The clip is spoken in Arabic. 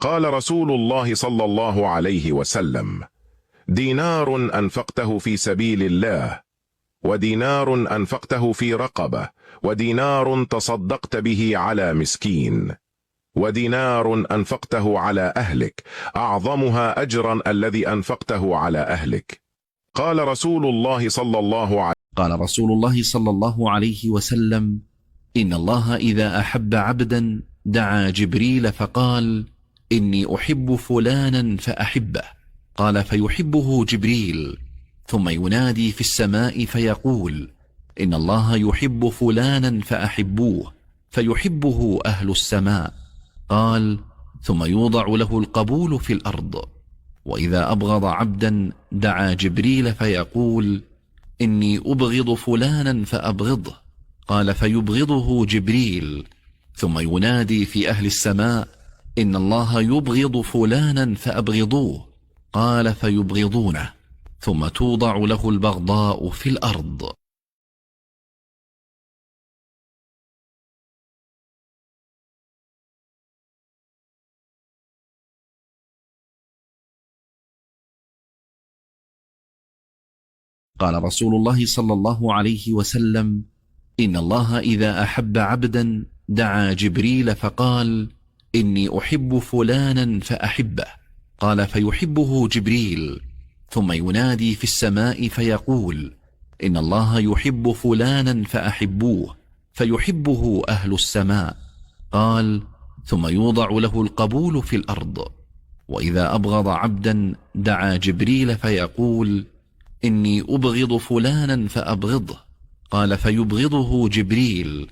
قال رسول الله صلى الله عليه وسلم: دينار أنفقته في سبيل الله، ودينار أنفقته في رقبة، ودينار تصدقت به على مسكين، ودينار أنفقته على أهلك، أعظمها أجرا الذي أنفقته على أهلك. قال رسول الله صلى الله عليه وسلم: إن الله إذا أحب عبدا دعا جبريل فقال: إني أحب فلانا فأحبه. قال: فيحبه جبريل، ثم ينادي في السماء فيقول: إن الله يحب فلانا فأحبوه، فيحبه أهل السماء. قال: ثم يوضع له القبول في الأرض. وإذا أبغض عبدا دعا جبريل فيقول: إني أبغض فلانا فأبغضه. قال: فيبغضه جبريل، ثم ينادي في أهل السماء: إن الله يبغض فلانا فأبغضوه. قال: فيبغضونه، ثم توضع له البغضاء في الأرض. قال رسول الله صلى الله عليه وسلم: إن الله إذا أحب عبدا دعا جبريل فقال: إني أحب فلانا فأحبه. قال: فيحبه جبريل، ثم ينادي في السماء فيقول: إن الله يحب فلانا فأحبوه، فيحبه أهل السماء. قال: ثم يوضع له القبول في الأرض. وإذا أبغض عبدا دعا جبريل فيقول: إني أبغض فلانا فأبغضه. قال: فيبغضه جبريل،